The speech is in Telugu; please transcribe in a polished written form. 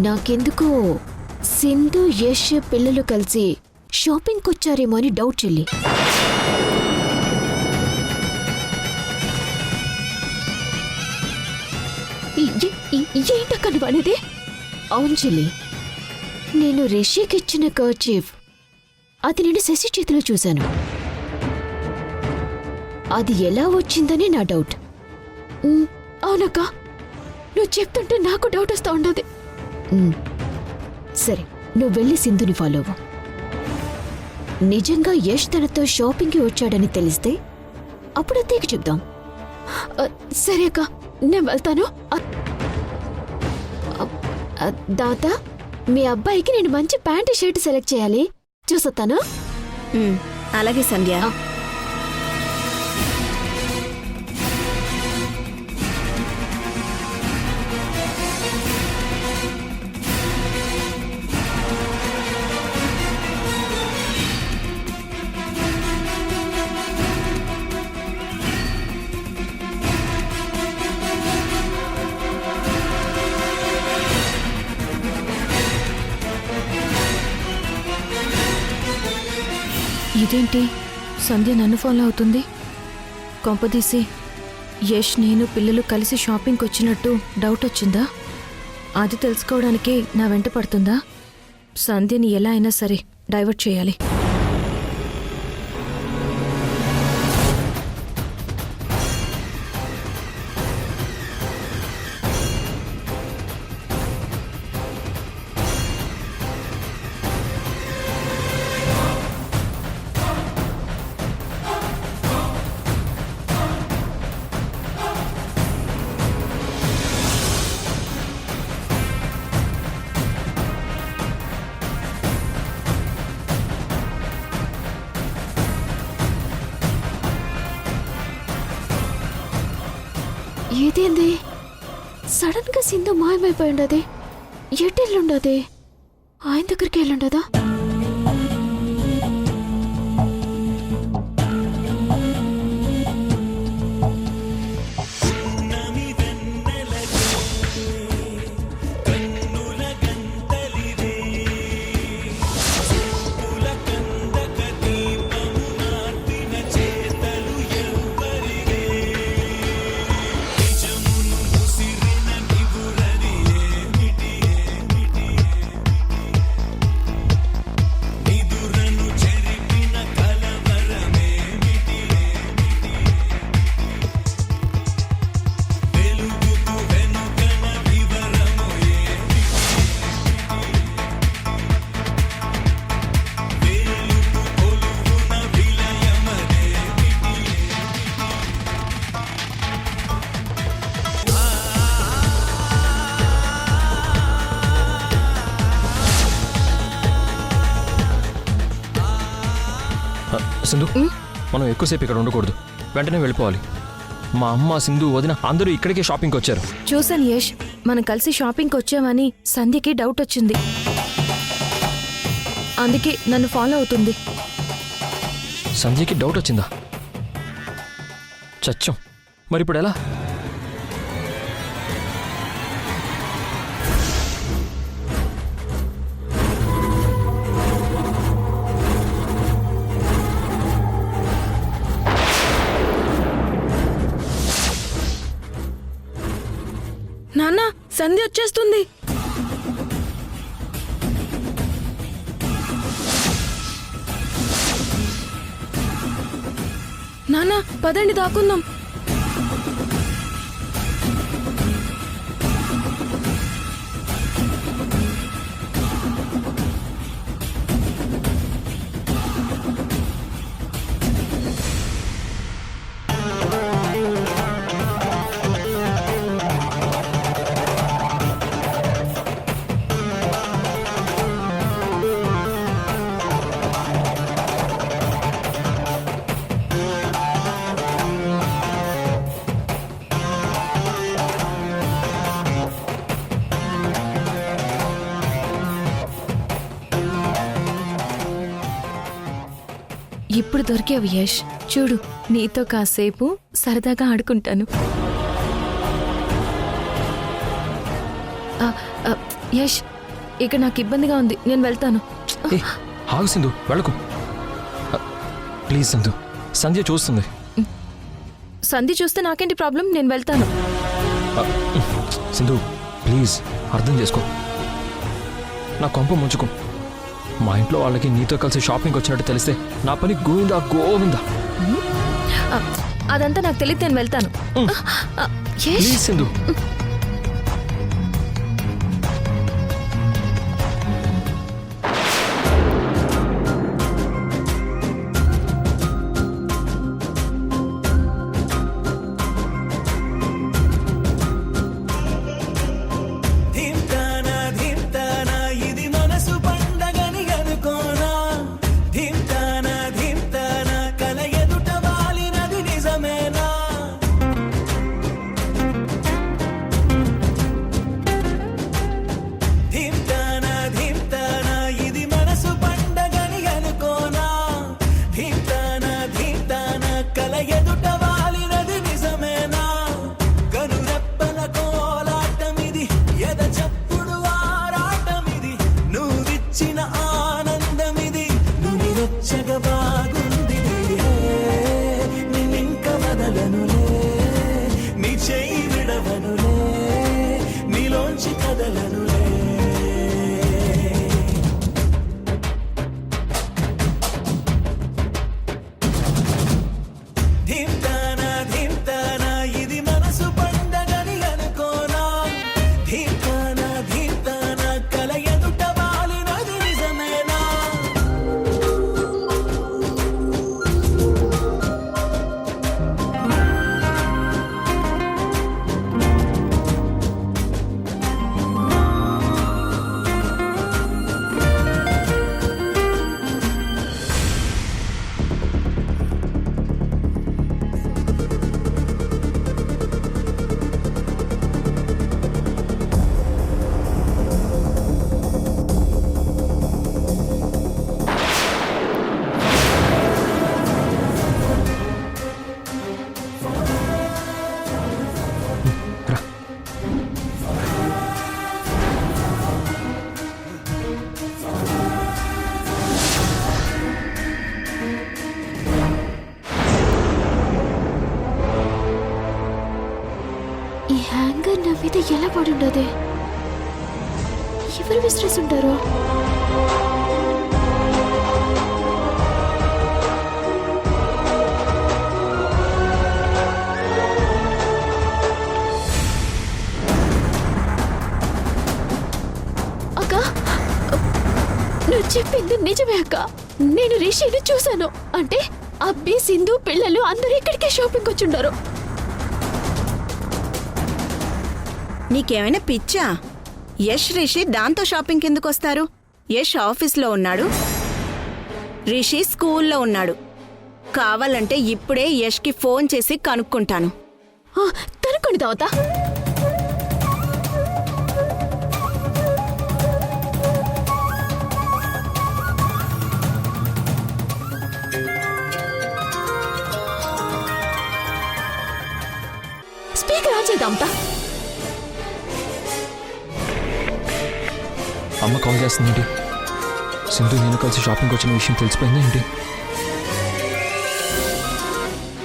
నాకెందుకో సింధు యష్ పిల్లలు కలిసి షాపింగ్కి వచ్చారేమో అని డౌట్ చెల్లి. ఏంటక్క నువ్వు అనేది? అవును చెల్లి, నేను రిషికి ఇచ్చిన కర్చీఫ్ అది నేను శశి చేతిలో చూశాను. అది ఎలా వచ్చిందని నా డౌట్. అవునక్క, నువ్వు చెప్తుంటే నాకు డౌట్ వస్తూ ఉండదు. సరే, నువ్వు వెళ్ళి సింధుని ఫాలో అవ్వు. నిజంగా యష్ తనతో షాపింగ్కి వచ్చాడని తెలిస్తే అప్పుడు అత్తయ్యకి చెప్దాం. సరే అక్క, నేను వెళ్తాను. దాత, మీ అబ్బాయికి నేను మంచి ప్యాంటు షర్ట్ సెలెక్ట్ చేయాలి, చూసొస్తాను. అలాగే సంధ్య. ఇదేంటి, సంధ్య నన్ను ఫాలో అవుతుంది? కొంపదీసి యష్ నేను పిల్లలు కలిసి షాపింగ్కి వచ్చినట్టు డౌట్ వచ్చిందా? అది తెలుసుకోవడానికి నా వెంట పడుతుందా? సంధ్యని ఎలా అయినా సరే డైవర్ట్ చేయాలి. ఏదేంది, సడన్ గా సింధు మాయమైపోయి ఉండదు. ఎటెళ్ళుండదు? ఆయన దగ్గరికి వెళ్ళుండదా? సింధు, మనం ఎక్కువసేపు ఇక్కడ ఉండకూడదు, వెంటనే వెళ్ళిపోవాలి. మా అమ్మ, సింధు, వదిన అందరూ ఇక్కడికే షాపింగ్కి వచ్చారు. చూసాను యష్, మనం కలిసి షాపింగ్కి వచ్చామని సంధ్యకి డౌట్ వచ్చింది. అందుకే నన్ను ఫాలో అవుతుంది. సంధ్యకి డౌట్ వచ్చిందా? చచ్చం, మరి ఇప్పుడు ఎలా? నాన్న, సంధ్య వచ్చేస్తుంది. నాన్న, పదండి దాక్కుందాం. ఇప్పుడు దొరికావు యష్. చూడు, నీతో కాసేపు సరదాగా ఆడుకుంటాను. యష్ ఇక నాకు ఇబ్బందిగా ఉంది, నేను వెళ్తాను. ఏ ఆగు సింధు, వెళ్ళకు. ప్లీజ్ సింధు, సంధ్య చూస్తుంది. సంధి చూస్తే నాకేంటి ప్రాబ్లం, నేను వెళ్తాను. సింధు ప్లీజ్ అర్థం చేసుకో. నా కొంప ముంచుకో. మా ఇంట్లో వాళ్ళకి నీతో కలిసి షాపింగ్ వచ్చినట్టు తెలిస్తే నా పని గోవిందా గోవిందా. అదంతా నాకు తెలియదు, నేను వెళ్తాను. యష్ ప్లీజ్ సింధు. ధింతానా ధింతానా ఇది మనసు పండగని అనుకోనా ధింతానా ధింతానా కల ఎదుట వాలినది నిజమేనా ధింతానా ధింతానా ఇది మనసు పండగని అనుకోనా ధింతానా ధింతానా కల ఎదుట వాలినది నిజమేనా కనురెప్పల కోలాటమిది ఎద చప్పుడు ఆరాటమిది నువ్విచ్చిన ఆనందమిది నువ్వు రొచ్చగా బాగుంది నిన్నింక వదలనులే నీ చేయి విడవనులే నీలోంచి కదలనులే ధింతానా ధింతానా ఇది మనసు పండగని అనుకోనా ధింతానా ధింతానా కల ఎదుట వాలినది నిజమేనా రా. ఈ హ్యాంగర్ నా మీద ఎలా పడుండదే? ఎవరు విసిరేసి ఉంటారో? అక్క, నువ్వు చెప్పింది నిజమే అక్క. నేను రిషిని చూశాను. అంటే అబ్బి, సింధు, పిల్లలు అందరూ ఇక్కడికే షాపింగ్ వచ్చుండారు. నీకేమైనా పిచ్చా? యష్ రిషి దాంతో షాపింగ్ ఎందుకు వస్తారు? యష్ ఆఫీస్లో ఉన్నాడు, రిషి స్కూల్లో ఉన్నాడు. కావాలంటే ఇప్పుడే యష్కి ఫోన్ చేసి కనుక్కుంటాను. కనుక్కోండి తాత. స్పీకర్ ఆన్ చేద్దాంతా. అమ్మ కాల్ చేస్తుందేంటి? సింధు నేను కలిసి షాపింగ్ వచ్చిన విషయం తెలిసిపోయిందా ఏంటి?